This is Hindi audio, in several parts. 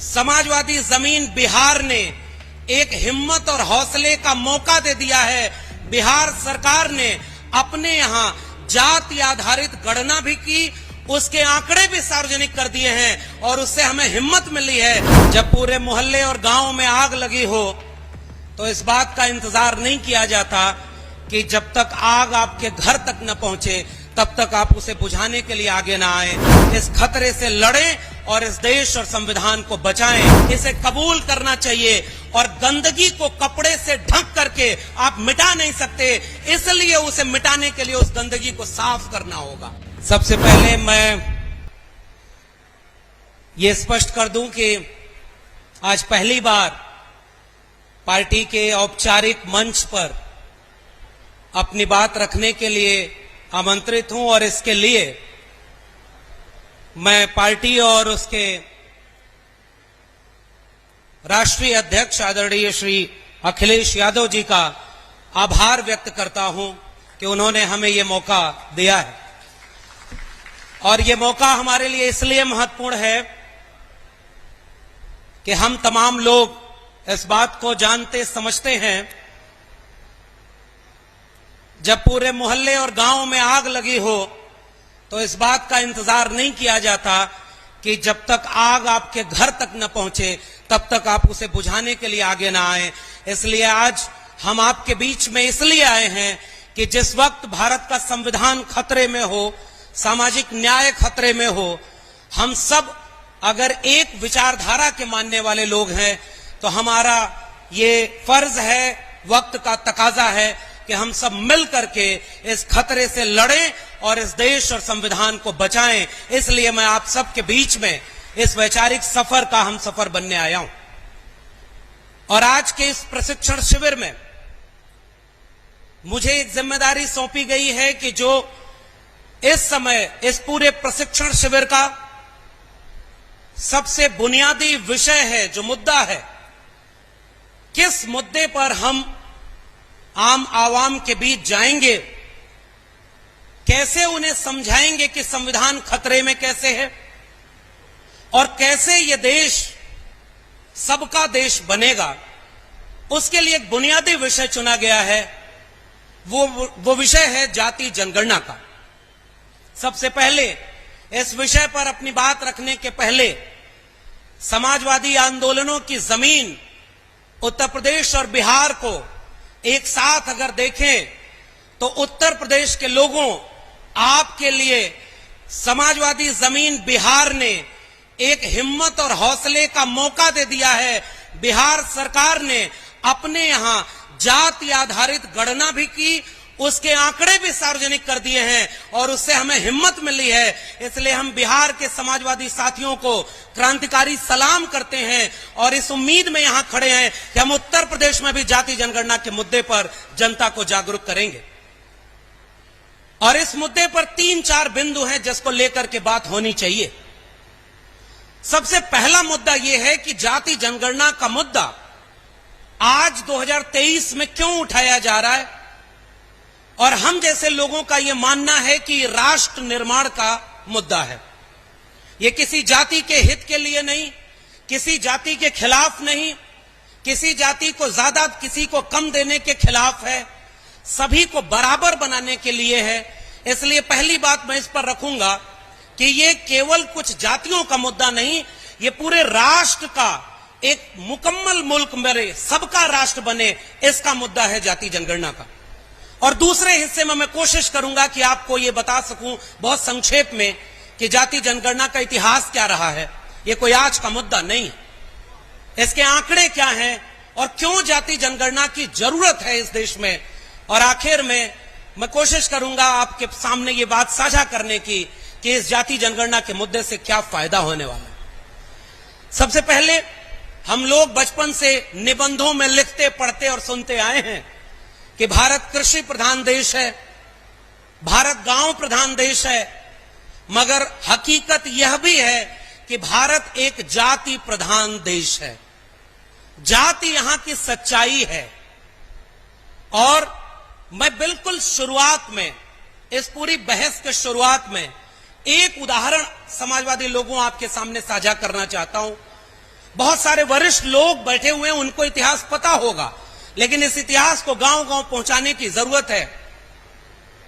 समाजवादी जमीन बिहार ने एक हिम्मत और हौसले का मौका दे दिया है। बिहार सरकार ने अपने यहां जाति आधारित गणना भी की, उसके आंकड़े भी सार्वजनिक कर दिए हैं और उससे हमें हिम्मत मिली है। जब पूरे मोहल्ले और गांव में आग लगी हो तो इस बात का इंतजार नहीं किया जाता कि जब तक आग आपके घर तक न पहुंचे तब तक आप उसे बुझाने के लिए आगे ना आए। इस खतरे से लड़ें और इस देश और संविधान को बचाएं। इसे कबूल करना चाहिए और गंदगी को कपड़े से ढक करके आप मिटा नहीं सकते, इसलिए उसे मिटाने के लिए उस गंदगी को साफ करना होगा। सबसे पहले मैं ये स्पष्ट कर दूं कि आज पहली बार पार्टी के औपचारिक मंच पर अपनी बात रखने के लिए आमंत्रित हूं और इसके लिए मैं पार्टी और उसके राष्ट्रीय अध्यक्ष आदरणीय श्री अखिलेश यादव जी का आभार व्यक्त करता हूं कि उन्होंने हमें ये मौका दिया है। और ये मौका हमारे लिए इसलिए महत्वपूर्ण है कि हम तमाम लोग इस बात को जानते समझते हैं, जब पूरे मोहल्ले और गांव में आग लगी हो तो इस बात का इंतजार नहीं किया जाता कि जब तक आग आपके घर तक न पहुंचे तब तक आप उसे बुझाने के लिए आगे ना आए। इसलिए आज हम आपके बीच में इसलिए आए हैं कि जिस वक्त भारत का संविधान खतरे में हो, सामाजिक न्याय खतरे में हो, हम सब अगर एक विचारधारा के मानने वाले लोग हैं तो हमारा ये फर्ज है, वक्त का तकाजा है कि हम सब मिल करके इस खतरे से लड़ें और इस देश और संविधान को बचाएं। इसलिए मैं आप सबके बीच में इस वैचारिक सफर का हम सफर बनने आया हूं। और आज के इस प्रशिक्षण शिविर में मुझे एक जिम्मेदारी सौंपी गई है कि जो इस समय इस पूरे प्रशिक्षण शिविर का सबसे बुनियादी विषय है, जो मुद्दा है, किस मुद्दे पर हम आम आवाम के बीच जाएंगे, कैसे उन्हें समझाएंगे कि संविधान खतरे में कैसे है और कैसे ये देश सबका देश बनेगा, उसके लिए एक बुनियादी विषय चुना गया है। वो विषय है जाति जनगणना का। सबसे पहले इस विषय पर अपनी बात रखने के पहले समाजवादी आंदोलनों की जमीन उत्तर प्रदेश और बिहार को एक साथ अगर देखें तो उत्तर प्रदेश के लोगों, आपके लिए समाजवादी जमीन बिहार ने एक हिम्मत और हौसले का मौका दे दिया है। बिहार सरकार ने अपने यहां जाति आधारित गणना भी की, उसके आंकड़े भी सार्वजनिक कर दिए हैं और उससे हमें हिम्मत मिली है। इसलिए हम बिहार के समाजवादी साथियों को क्रांतिकारी सलाम करते हैं और इस उम्मीद में यहां खड़े हैं कि हम उत्तर प्रदेश में भी जाति जनगणना के मुद्दे पर जनता को जागरूक करेंगे। और इस मुद्दे पर 3-4 बिंदु हैं जिसको लेकर के बात होनी चाहिए। सबसे पहला मुद्दा यह है कि जाति जनगणना का मुद्दा आज 2023 में क्यों उठाया जा रहा है। और हम जैसे लोगों का यह मानना है कि राष्ट्र निर्माण का मुद्दा है। यह किसी जाति के हित के लिए नहीं, किसी जाति के खिलाफ नहीं, किसी जाति को ज्यादा किसी को कम देने के खिलाफ है, सभी को बराबर बनाने के लिए है। इसलिए पहली बात मैं इस पर रखूंगा कि यह केवल कुछ जातियों का मुद्दा नहीं, यह पूरे राष्ट्र का, एक मुकम्मल मुल्क मेरे सबका राष्ट्र बने, इसका मुद्दा है जाति जनगणना का। और दूसरे हिस्से में मैं कोशिश करूंगा कि आपको यह बता सकूं बहुत संक्षेप में कि जाति जनगणना का इतिहास क्या रहा है। यह कोई आज का मुद्दा नहीं है, इसके आंकड़े क्या हैं और क्यों जाति जनगणना की जरूरत है इस देश में। और आखिर में मैं कोशिश करूंगा आपके सामने ये बात साझा करने की कि इस जाति जनगणना के मुद्दे से क्या फायदा होने वाला है। सबसे पहले हम लोग बचपन से निबंधों में लिखते, पढ़ते और सुनते आए हैं कि भारत कृषि प्रधान देश है, भारत गांव प्रधान देश है, मगर हकीकत यह भी है कि भारत एक जाति प्रधान देश है। जाति यहां की सच्चाई है। और मैं बिल्कुल शुरुआत में, इस पूरी बहस के शुरुआत में एक उदाहरण समाजवादी लोगों आपके सामने साझा करना चाहता हूं बहुत सारे वरिष्ठ लोग बैठे हुए हैं, उनको इतिहास पता होगा, लेकिन इस इतिहास को गांव गांव पहुंचाने की जरूरत है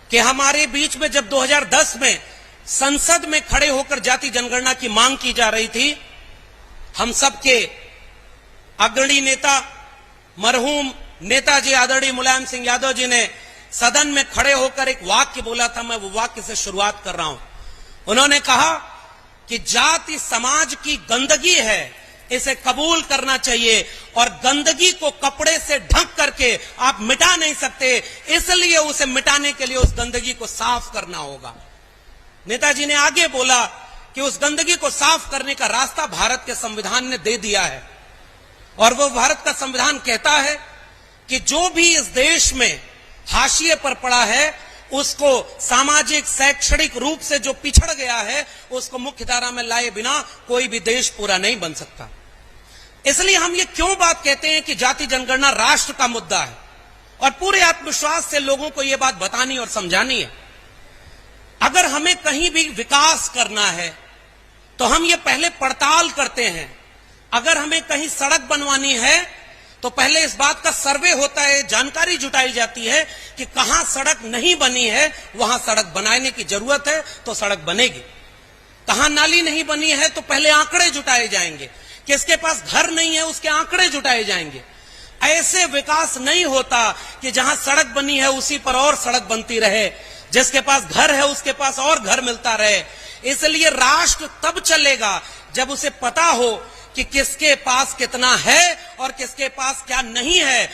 कि हमारे बीच में जब 2010 में संसद में खड़े होकर जाति जनगणना की मांग की जा रही थी, हम सबके अग्रणी नेता मरहूम नेताजी आदरणीय मुलायम सिंह यादव जी ने सदन में खड़े होकर एक वाक्य बोला था। मैं वो वाक्य से शुरुआत कर रहा हूं। उन्होंने कहा कि जाति समाज की गंदगी है, इसे कबूल करना चाहिए और गंदगी को कपड़े से ढक करके आप मिटा नहीं सकते, इसलिए उसे मिटाने के लिए उस गंदगी को साफ करना होगा। नेताजी ने आगे बोला कि उस गंदगी को साफ करने का रास्ता भारत के संविधान ने दे दिया है और वो भारत का संविधान कहता है कि जो भी इस देश में हाशिए पर पड़ा है, उसको सामाजिक शैक्षणिक रूप से जो पिछड़ गया है, उसको मुख्यधारा में लाए बिना कोई भी देश पूरा नहीं बन सकता। इसलिए हम ये क्यों बात कहते हैं कि जाति जनगणना राष्ट्र का मुद्दा है और पूरे आत्मविश्वास से लोगों को यह बात बतानी और समझानी है। अगर हमें कहीं भी विकास करना है तो हम ये पहले पड़ताल करते हैं। अगर हमें कहीं सड़क बनवानी है तो पहले इस बात का सर्वे होता है, जानकारी जुटाई जाती है कि कहां सड़क नहीं बनी है, वहां सड़क बनाने की जरूरत है तो सड़क बनेगी। कहां नाली नहीं बनी है तो पहले आंकड़े जुटाए जाएंगे, किसके पास घर नहीं है उसके आंकड़े जुटाए जाएंगे। ऐसे विकास नहीं होता कि जहां सड़क बनी है उसी पर और सड़क बनती रहे, जिसके पास घर है उसके पास और घर मिलता रहे। इसलिए राष्ट्र तब चलेगा जब उसे पता हो कि किसके पास कितना है और किसके पास क्या नहीं है।